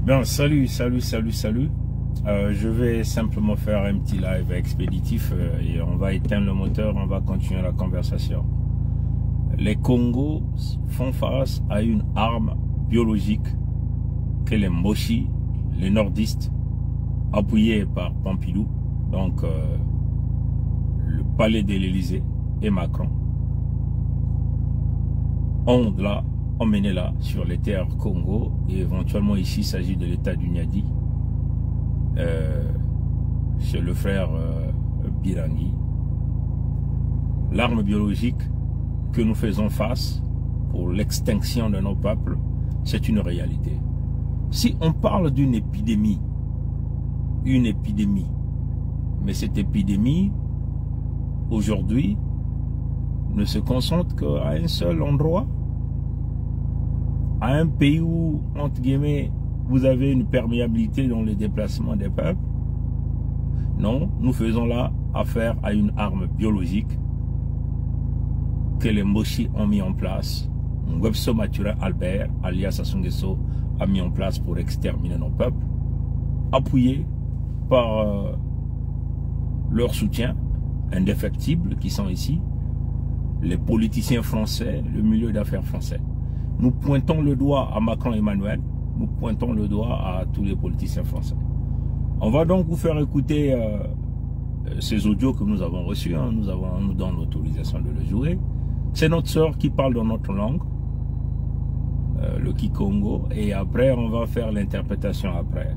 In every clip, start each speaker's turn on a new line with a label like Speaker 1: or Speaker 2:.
Speaker 1: Bien, salut. Je vais simplement faire un petit live expéditif et on va éteindre le moteur, on va continuer la conversation. Les Congos font face à une arme biologique que les Mboshi, les nordistes, appuyés par Pompidou, donc le palais de l'Élysée et Macron, ont emmené là sur les terres Congo, et éventuellement ici il s'agit de l'état du Niadi, chez le frère Birangi. L'arme biologique que nous faisons face pour l'extinction de nos peuples, c'est une réalité. Si on parle d'une épidémie, mais cette épidémie aujourd'hui ne se concentre qu'à un seul endroit, à un pays où, entre guillemets, vous avez une perméabilité dans les déplacements des peuples. Non, nous faisons là affaire à une arme biologique que les Mboshi ont mis en place. Ngwebso Matura Albert, alias Sassou Nguesso, a mis en place pour exterminer nos peuples, appuyés par leur soutien indéfectible qui sont ici, les politiciens français, le milieu d'affaires français. Nous pointons le doigt à Macron Emmanuel, nous pointons le doigt à tous les politiciens français. On va donc vous faire écouter ces audios que nous avons reçus. On nous donne l'autorisation de le jouer. C'est notre sœur qui parle dans notre langue, le Kikongo, et après on va faire l'interprétation après.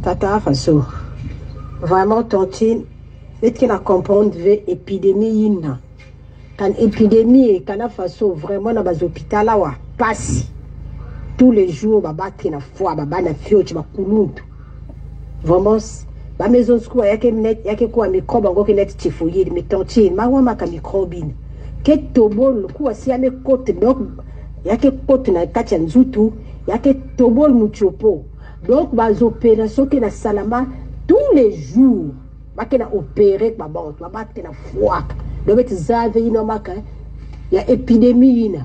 Speaker 2: Tata Faso, vraiment tontine, c'est qu'il a comprendre l'épidémie. Quand l'épidémie est quand Faso, vraiment dans les hôpitaux là, passe tous les jours, baba na foi, baba na fio, tu vas couler. Vraiment, la maison school, il y a que quoi microbe, encore que net typhoïde, mais tontine, ma ouama ka microbine. Que tobol, quoi si à mes côtes, donc, il y a que côte na katia nzutu, il y a que tobol muchopo. Donc, les opérations que na salama, tous les jours, il y a opéré, baba na foi. Donc, il y a épidémie.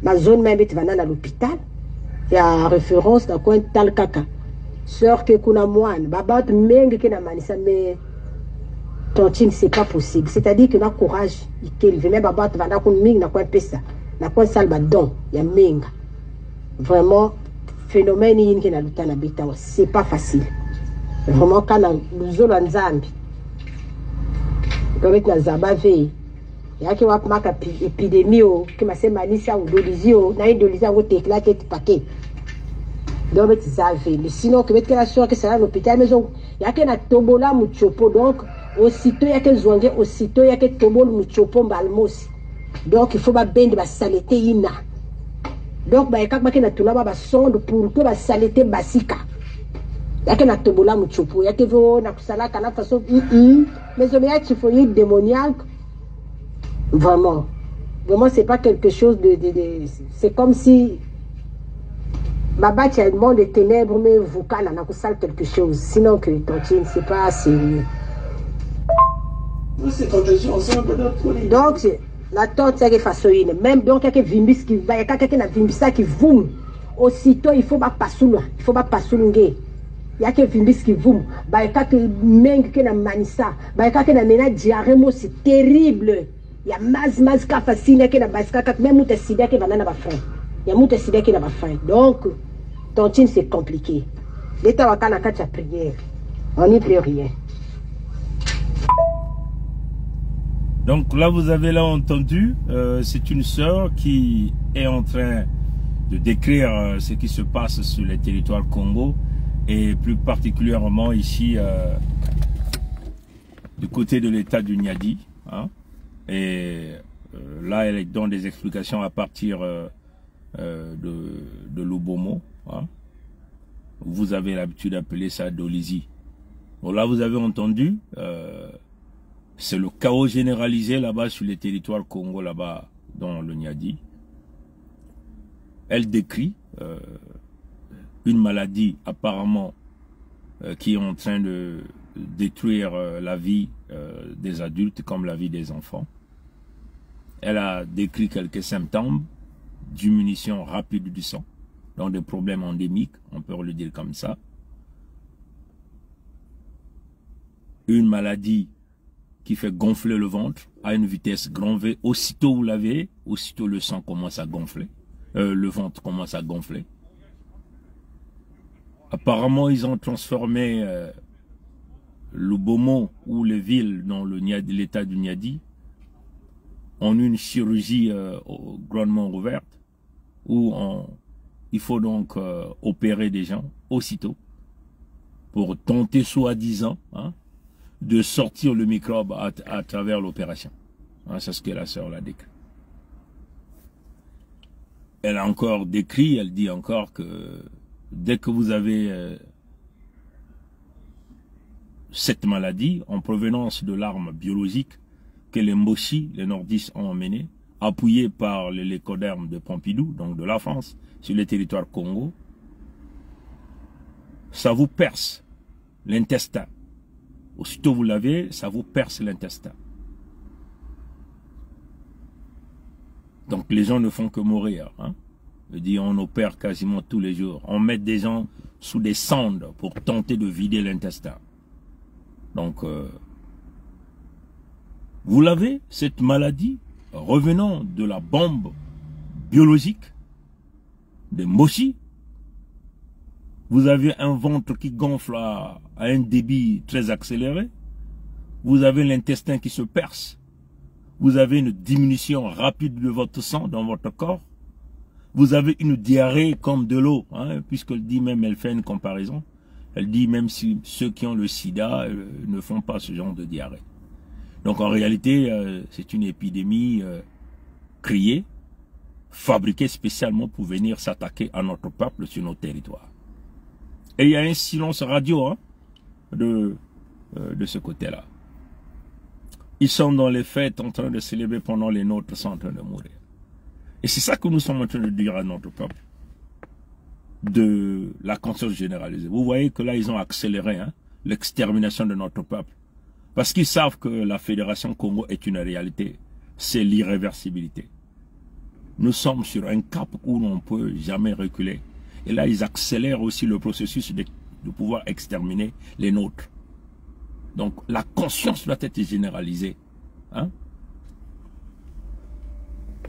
Speaker 2: Ma zone même est à l'hôpital. Il y a référence dans le coin tal kaka. Sœur que kuna moine, baba mengue que na manisa, mais tontine c'est pas possible. C'est-à-dire que na courage, il veut même baba vana kun ming na coin pesa, na coin salba don, il y a menga. Vraiment phénomène yin que na luta na bita, c'est pas facile. Vraiment quand nous zolo nzambi. Comme na zabavé. Il y a qui va marquer épidémie qui m'a fait malisa ou dolizio na dolizia ou tekla qui est paquet donc ça fait sinon que mettre la soeur que ça à l'hôpital maison il y a qui na tobola muchopo donc aussitôt il y a que zonge aussitôt il y a que tobol muchopo balmos donc il faut pas bendre ba saleté ina donc ba quand ba na tula ba sonde pour que ba saleté basika il y a que na tobola muchopo il y a que vo na kusala kana façon mais il y a qu'il faut une démoniaque. Vraiment, c'est pas quelque chose de c'est comme si Baba tu as le monde des ténèbres, mais vous quand on a ça quelque chose. Sinon que tontine, c'est pas assez. Donc la tante c'est façon même donc il y a que vimbis qui va, il y a quelqu'un qui vimbisa qui voum. Aussitôt il faut pas passer il y a que vimbis qui voum. Bah il y a que meng qui na manisa, bah il y a que na mena diarrhée, c'est terrible. Il y a maz ka facile qui na baska même muta sida qui va na ba fin. Il y a muta sida qui na ba fin. Donc tontine c'est compliqué. L'état wa kana kacha prière. On n'y peut rien.
Speaker 1: Donc là vous avez entendu, c'est une sœur qui est en train de décrire ce qui se passe sur les territoires Congo et plus particulièrement ici du côté de l'état du Niadi, hein. Et là, elle donne des explications à partir de Lubomo. Hein. Vous avez l'habitude d'appeler ça Dolisie. Bon, là, vous avez entendu, c'est le chaos généralisé là-bas sur les territoires Congo, là-bas, dans le Niadi. Elle décrit une maladie apparemment qui est en train de détruire la vie des adultes comme la vie des enfants. Elle a décrit quelques symptômes diminution rapide du sang, donc des problèmes endémiques, on peut le dire comme ça. Une maladie qui fait gonfler le ventre à une vitesse grand V. Aussitôt vous l'avez, aussitôt le sang commence à gonfler, le ventre commence à gonfler. Apparemment, ils ont transformé le Bomo ou les villes dans l'état du Niadi en une chirurgie grandement ouverte où il faut donc opérer des gens aussitôt pour tenter soi-disant de sortir le microbe à travers l'opération. C'est ce que la sœur l'a décrit. Elle a encore décrit, elle dit encore que dès que vous avez cette maladie en provenance de l'arme biologique que les Mboshi, les nordistes ont emmené, appuyés par l'écoderme de Pompidou, donc de la France, sur le territoire Congo, ça vous perce l'intestin. Aussitôt vous l'avez, ça vous perce l'intestin. Donc les gens ne font que mourir. Je dis, on opère quasiment tous les jours. On met des gens sous des sondes pour tenter de vider l'intestin. Donc, vous l'avez, cette maladie, revenant de la bombe biologique des Moshi. Vous avez un ventre qui gonfle à un débit très accéléré. Vous avez l'intestin qui se perce. Vous avez une diminution rapide de votre sang dans votre corps. Vous avez une diarrhée comme de l'eau, puisqu'elle dit même, elle fait une comparaison. Elle dit même si ceux qui ont le sida ne font pas ce genre de diarrhée. Donc en réalité, c'est une épidémie créée, fabriquée spécialement pour venir s'attaquer à notre peuple sur nos territoires. Et il y a un silence radio de ce côté-là. Ils sont dans les fêtes en train de célébrer pendant les nôtres sont en train de mourir. Et c'est ça que nous sommes en train de dire à notre peuple. De la conscience généralisée. Vous voyez que là, ils ont accéléré l'extermination de notre peuple. Parce qu'ils savent que la Fédération Congo est une réalité. C'est l'irréversibilité. Nous sommes sur un cap où l'on ne peut jamais reculer. Et là, ils accélèrent aussi le processus de pouvoir exterminer les nôtres. Donc, la conscience doit être généralisée.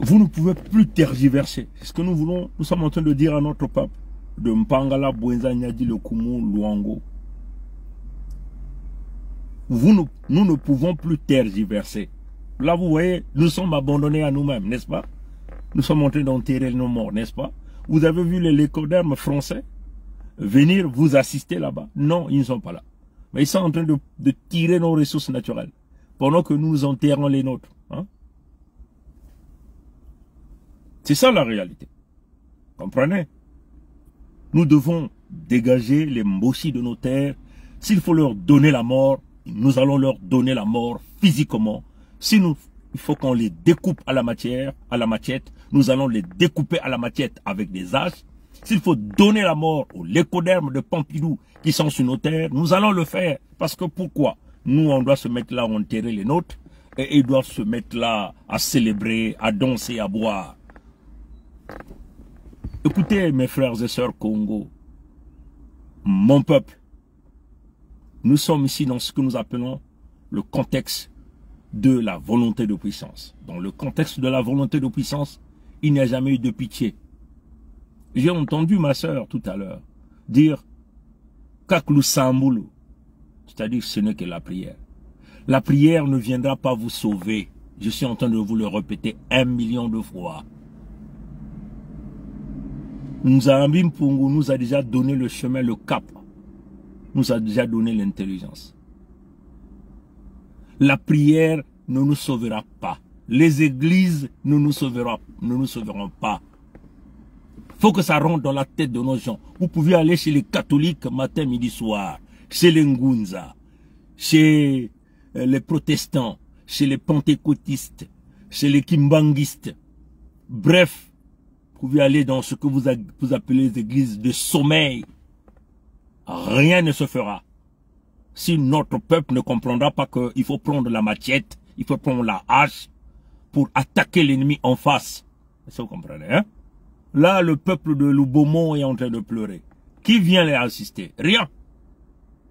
Speaker 1: Vous ne pouvez plus tergiverser. C'est ce que nous voulons. Nous sommes en train de dire à notre peuple. De Mpangala, Bouenza, Nyadi, le Koumou, Luango. Nous ne pouvons plus tergiverser. Là, vous voyez, nous sommes abandonnés à nous-mêmes, n'est-ce pas? Nous sommes en train d'enterrer nos morts, n'est-ce pas? Vous avez vu les lécodermes français venir vous assister là-bas? Non, ils ne sont pas là. Mais ils sont en train de tirer nos ressources naturelles pendant que nous enterrons les nôtres. C'est ça la réalité. Comprenez? Nous devons dégager les Mboshi de nos terres. S'il faut leur donner la mort, nous allons leur donner la mort physiquement. Il faut qu'on les découpe à la machette, nous allons les découper à la machette avec des haches. S'il faut donner la mort aux lécodermes de Pompidou qui sont sur nos terres, nous allons le faire. Parce que pourquoi? Nous, on doit se mettre là à enterrer les nôtres et ils doivent se mettre là à célébrer, à danser, à boire. Écoutez mes frères et sœurs Congo, mon peuple, nous sommes ici dans ce que nous appelons le contexte de la volonté de puissance. Dans le contexte de la volonté de puissance, il n'y a jamais eu de pitié. J'ai entendu ma sœur tout à l'heure dire Kaklou Samboulou, c'est-à-dire ce n'est que la prière. La prière ne viendra pas vous sauver. Je suis en train de vous le répéter 1 million de fois. Nzambi Mpungu nous a déjà donné le chemin, le cap. Nous a déjà donné l'intelligence. La prière ne nous sauvera pas. Les églises ne nous sauveront pas. Il faut que ça rentre dans la tête de nos gens. Vous pouvez aller chez les catholiques matin, midi, soir. Chez les Ngunza. Chez les protestants. Chez les pentecôtistes. Chez les kimbanguistes. Bref. Vous pouvez aller dans ce que vous appelez les églises de sommeil. Rien ne se fera. Si notre peuple ne comprendra pas qu'il faut prendre la machette, il faut prendre la hache pour attaquer l'ennemi en face. Est-ce que vous comprenez, Là, le peuple de Lubomo est en train de pleurer. Qui vient les assister? Rien.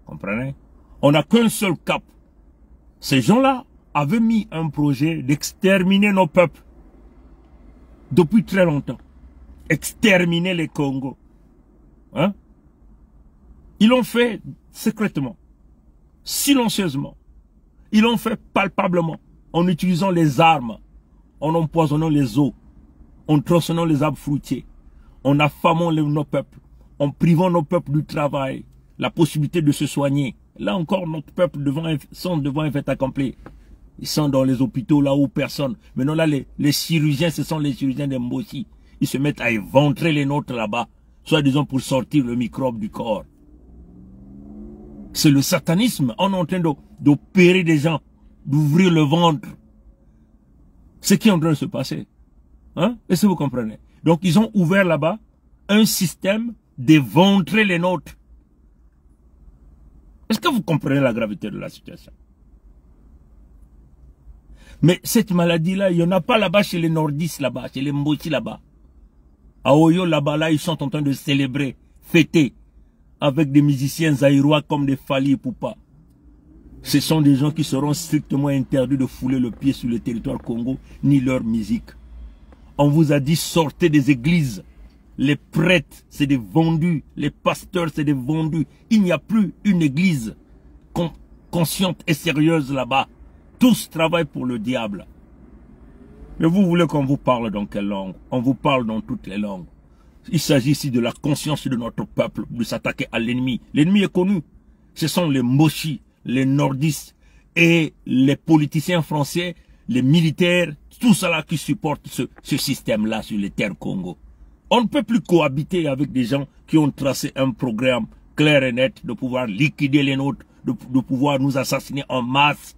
Speaker 1: Comprenez? On n'a qu'un seul cap. Ces gens-là avaient mis un projet d'exterminer nos peuples. Depuis très longtemps. Exterminer les Congos. Hein? Ils l'ont fait secrètement. Silencieusement. Ils l'ont fait palpablement. En utilisant les armes. En empoisonnant les eaux. En tronçonnant les arbres fruitiers. En affamant nos peuples. En privant nos peuples du travail. La possibilité de se soigner. Là encore, notre peuple sont devant un fait accompli. Ils sont dans les hôpitaux là où personne. Maintenant là, les chirurgiens, ce sont les chirurgiens de Mbosi. Ils se mettent à éventrer les nôtres là-bas. Soit disons pour sortir le microbe du corps. C'est le satanisme. On est en train d'opérer des gens. D'ouvrir le ventre. C'est ce qui est en train de se passer. Hein? Est-ce que vous comprenez? Donc ils ont ouvert là-bas un système d'éventrer les nôtres. Est-ce que vous comprenez la gravité de la situation? Mais cette maladie-là, il n'y en a pas là-bas chez les nordistes là-bas, chez les Mboti là-bas. À Oyo là-bas, là, ils sont en train de célébrer, fêter, avec des musiciens zaïrois comme des Fali et Poupa. Ce sont des gens qui seront strictement interdits de fouler le pied sur le territoire Congo, ni leur musique. On vous a dit, sortez des églises. Les prêtres, c'est des vendus. Les pasteurs, c'est des vendus. Il n'y a plus une église consciente et sérieuse là-bas. Tous travaillent pour le diable. Mais vous voulez qu'on vous parle dans quelle langue? On vous parle dans toutes les langues. Il s'agit ici de la conscience de notre peuple, de s'attaquer à l'ennemi. L'ennemi est connu. Ce sont les mochis, les nordistes et les politiciens français, les militaires, tout cela qui supportent ce système-là sur les terres Congo. On ne peut plus cohabiter avec des gens qui ont tracé un programme clair et net de pouvoir liquider les nôtres, de pouvoir nous assassiner en masse.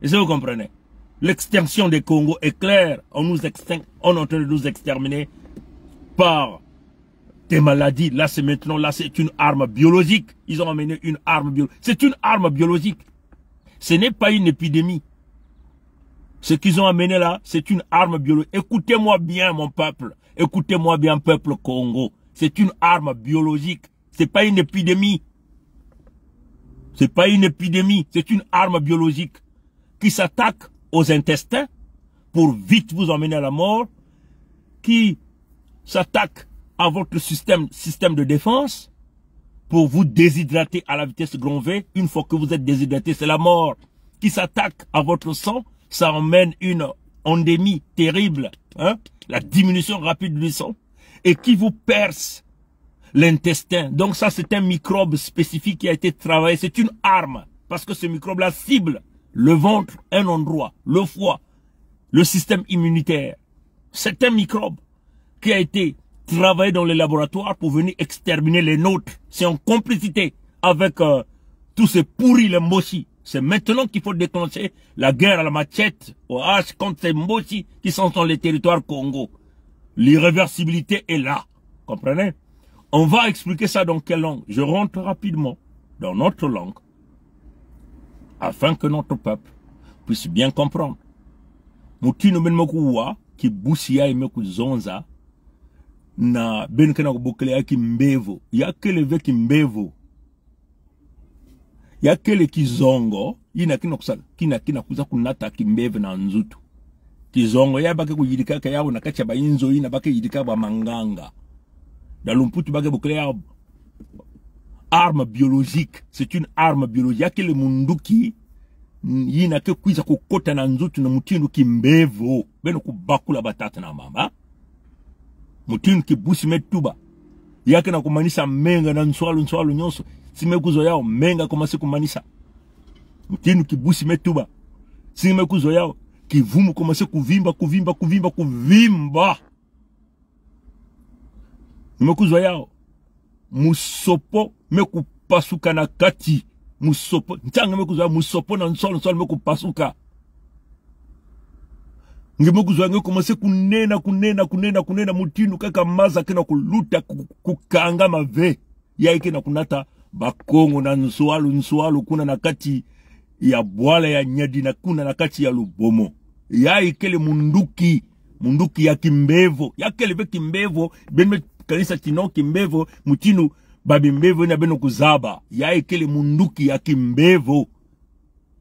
Speaker 1: Est-ce que vous comprenez? L'extinction des Congo est claire. On est en train de nous exterminer par des maladies. Là, c'est maintenant, là, c'est une arme biologique. Ils ont amené une arme biologique. C'est une arme biologique. Ce n'est pas une épidémie. Ce qu'ils ont amené là, c'est une arme biologique. Écoutez-moi bien, mon peuple. Écoutez-moi bien, peuple Congo. C'est une arme biologique. C'est pas une épidémie. C'est pas une épidémie. C'est une arme biologique qui s'attaque aux intestins pour vite vous emmener à la mort, qui s'attaque à votre système de défense pour vous déshydrater à la vitesse grand V. Une fois que vous êtes déshydraté, c'est la mort. Qui s'attaque à votre sang, ça emmène une endémie terrible, hein? La diminution rapide du sang, et qui vous perce l'intestin. Donc ça, c'est un microbe spécifique qui a été travaillé. C'est une arme, parce que ce microbe-là cible le ventre, un endroit, le foie, le système immunitaire. C'est un microbe qui a été travaillé dans les laboratoires pour venir exterminer les nôtres. C'est en complicité avec tous ces pourris, les Mbosi. C'est maintenant qu'il faut déclencher la guerre à la machette, au hache, contre ces Mbosi qui sont dans les territoires Congo. L'irréversibilité est là. Comprenez? On va expliquer ça dans quelle langue? Je rentre rapidement dans notre langue, afin que notre peuple puisse bien comprendre. Mutino ben mokuwa ki busia e meku zonza na ben kana kubokele ya kimbevo. Ya kele ve kimbevo. Ya kele kizongo ina kina kuza kunata kimbevo na nzutu. Kizongo ya bake kuyidika ka yawo nakacha ba inzo ina bake yidika ba manganga. Dalumputu bake bokele ya arme biologique, c'est une arme biologique. Y'a que le munduki, yina ke kuiza kukota na nzutu na mutinu kimbevo. Beno kubakula batata na mama. Mutinu kibusi metuba. Yake na kumanisa menga na nswalu nyonso. Simekuzo yao menga komase kumanisa. Mutinu kibusi metuba. Simekuzo yao kivumu komase kuvimba. Simekuzo yao musopo meku pasuka na kati. Musopo ntanga meku za musopo na nsolo meku pasuka. Ngemeku za nge komase kunena mutinu kaka maza kena kuluta kukanga mave. Ya ike na kunata bakongo na nswalu kuna na kati ya bwala ya nyadi na kuna na kati ya lubomo. Ya ike le munduki munduki ya kimbevo yakele be kimbevo benme kanisa tino kimbevo mutinu babi mbevo na beno kuzaba ya ekele munduki ya kimbevo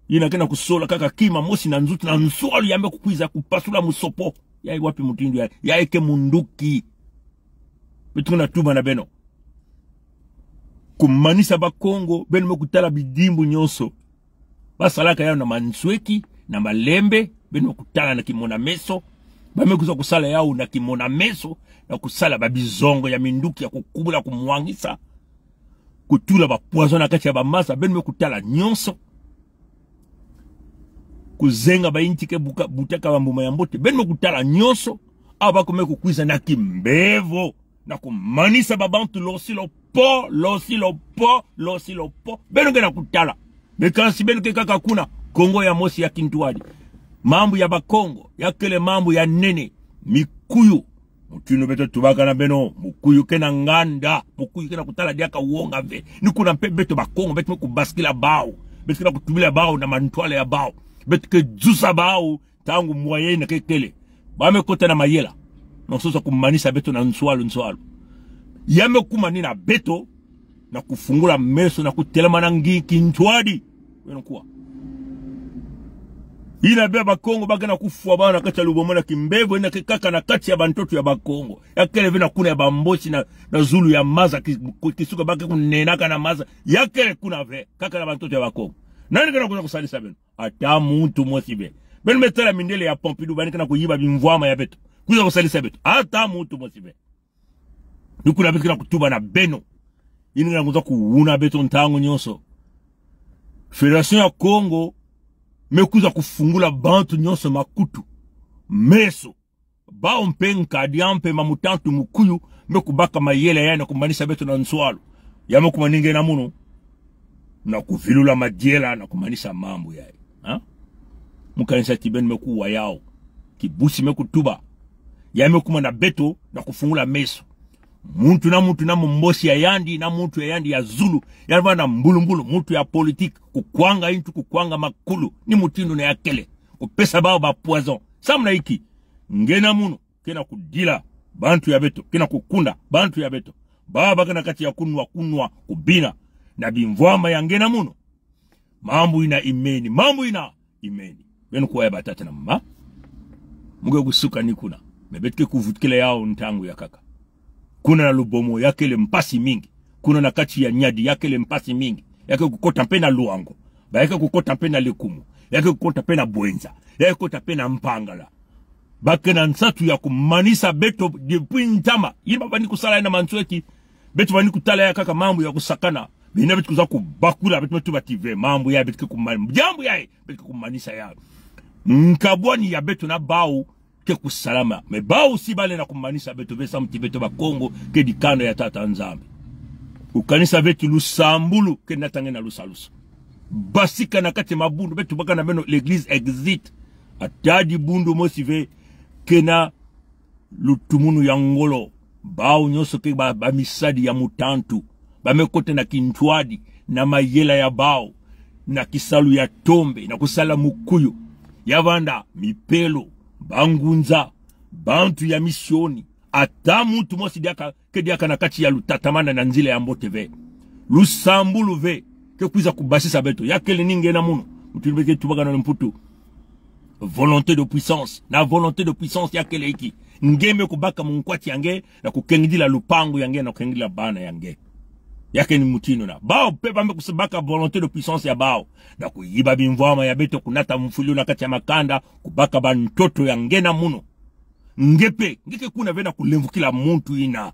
Speaker 1: ina kena kusola kaka kima mosi na nzuti na nswalo yambe kukwiza kupasula musopo ya wapi mutindu ya eke munduki betuna tuba na beno kumanisa ba Kongo beno kutala bidimbu nyonso basalaka yao na mansweki na malembe beno kutala na kimona meso bamekuza kusala yao na kimona meso na kusala babizongo ya minduki ya kukubula kumwangisa kutula ba poison na kati ya bamasa beno kutala nyonso kuzenga ba intike butaka bambuma ya mbote beno kutala nyonso aba komeko kwiza na kimbevo na kumanisa babantu losilo po beno ngena kutala bekansi beno ke kaka kuna Kongo ya mosi ya Kintwadi mambo ya bakongo yakele mambo ya nene mikuyu mutino beto tubaka na beno mukuyu kena nganda mukuyu kena kutala diaka uonga ve nikuna mpe beto bakongo beto kubaskila bao beto kena kutubila bao na mantwale ya bao beto ke jusa bao tangu moyenne kekele bame kota na mayela nososa kumanisa beto na nswalo yame kumani na beto na kufungula meso na kutelema na ngi Kintwadi weno kuwa ina beba Kongo bagana kufua bana kati ya Lubomona kimbevo ina kekaka na kati ya bantoto ya Bakongo yakele vina kuna ya bambochi na zulu ya maza kisuka bake kunenaka na maza yakele kuna ve kaka na bantoto ya Bakongo nani kana kuza kusalisa beno ata muntu mosibe beno metala mindele ya Pompidou bani kana kuyiba bimvwama ya beto kuza kusalisa beto ata muntu mosibe nukuna beto kana kutuba na beno ini kana kuza kuuna beto ntango nyonso Federation ya Kongo mekuza kufungula bantu nyonso makutu meso bao mpenka diampe mamutantu mukuyu mekubaka mayele ya na kumanisha beto na nswalo yame kumaninge na muno na kuvilula madiela na kumanisha mambo ya mukanisa tiben mekuwa yao kibusi mekutuba yame kumana beto na kufungula meso muntu na mumbosi ya yandi na muntu ya yandi ya Zulu yalva na mbulu muntu ya politique kukwanga intu kukwanga makulu ni mutindo na yakele kupesa bao ba poison samna iki ngena muno kena kudila bantu ya beto kena kukunda bantu ya beto baba kana kati ya kunwa kubina na bimvwama ya ngena muno mambo ina imeni beno kwa ya batata na mama muge kusuka nikuna mebetke kuvutkele yao ntangu ya kaka kuna na Lubomo yakele mpasi mingi kuna na kati ya Nyadi yakele mpasi mingi yake kukota pena Luango ba yake kukota pena Lekumu yake kukota pena Bwenza yake kukota pena Mpangala bakena nsatu ya kumanisa beto depuis ntama yimba bani kusala na mansweki beto bani kutala ya kaka mambo ya kusakana bina beto kuza kubakula beto tuba TV mambo ya beto kumani jambo ya beto kumanisa ya nkabwani ya beto na bao ke kusalama me bao si bale na kumanisa beto besa mtibeto ba Kongo ke dikano ya tata nzambe ukanisa betu lusambulu ke natange na lusalusa basika na kati mabundu betu baka na beno l'église exit atadi bundu mosive kena lutumunu ya ngolo bao nyoso ke ba misadi ya mutantu ba mekote na Kintwadi na mayela ya bao na kisalu ya tombe na kusala mukuyu yavanda mipelo bangunza bantu ya misioni ata muntu mosi diaka na kati ya lutatamana na nzile ya mbote ve lusambulu ve ke kuiza kubasisa beto yakele ninge na muno mutulibeke tubaga na mputu volonté de puissance yakele iki ngeme kubaka munkwati yange na kukengidila lupangu yange na kukengidila bana yange yake ni mutino na bao pepa mbe kusibaka volonté de puissance ya bao na kuyiba bimvwama ya beto kunata mfulio na kati ya makanda kubaka bantoto yange na muno ngeke kuna vena kulemvu kila muntu ina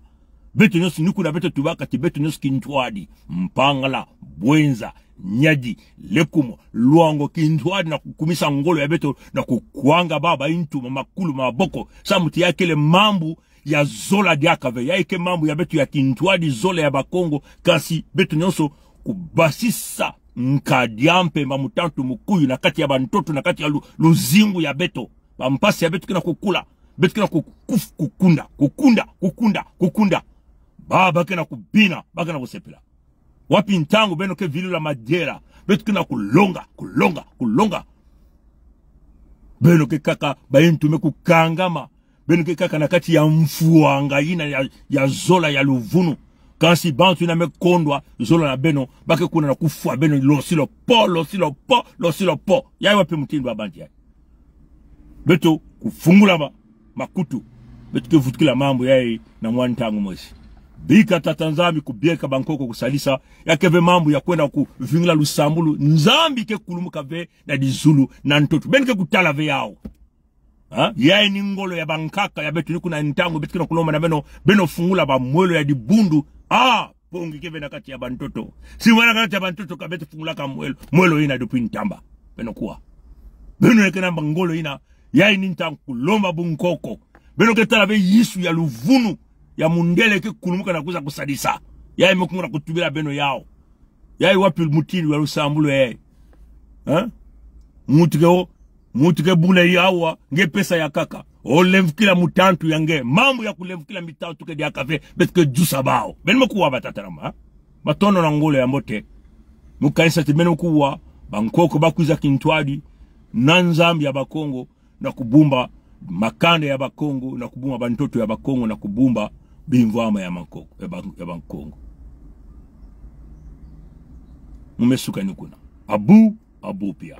Speaker 1: beto nyosi niku na beto tubaka ti beto nyosi Kintwadi Mpangala Bwenza Nyadi Lekumu Luango Kintwadi na kukumisa ngolo ya beto na kukwanga baba intu mamakulu maboko samuti yakele mambu ya zola diakave ya ike mambu ya beto ya Kintwadi zola ya Bakongo kasi beto nyoso kubasisa nkadiampe mamutantu mukuyu na kati ya bantoto na kati ya luzingu ya beto bampasi ya beto kina kukula beto kina kukunda baba kina kubina baka na kusepela wapi ntangu beno ke vilula madera beto kina kulonga beno ke kaka bayintu mekukangama benke kaka na kati ya mfuanga ina ya zola ya luvunu kansi bantu na mekondwa zola na beno bake kuna na kufua beno losilo po yai wapi mutindo wa banti yai beto kufungula ba makutu beto ke vutikila mambo yai na mwantangu mwesi bika tatanzami kubieka bankoko kusalisa ya keve mambo ya kwenda kuvingila lusambulu nzambi ke kulumuka ve na dizulu na ntoto benke kutala ve yao yai ni ngolo ya bankaka ya betu niku na ntangu betu kina kuloma na beno fungula ba mwelo ya dibundu pongi keve na kati ya bantoto si wana kati ya bantoto ka betu fungula ka mwelo ina dupi ntamba beno kuwa beno nekena ngolo ina yai ni ntangu kulomba bunkoko beno ketala ve yisu ya luvunu ya mundele ke kulumuka na kuza kusadisa yai mekunguna kutubila beno yao yai wapi mutini wa lusambulu yai mutike bule yawa nge pesa ya kaka o lemfukila mutantu yange mambo ya kulemfukila mitantu ke dia kafe betike jusa bao benimo kuwa batatarama batono na ngolo ya mote mukaisa timeno kuwa bankoko bakuza kintwadi nanzambi ya bakongo na kubumba makande ya bakongo na kubumba bantoto ya bakongo na kubumba bimvama ya makoko ya bankongo mumesuka nikuna abu pia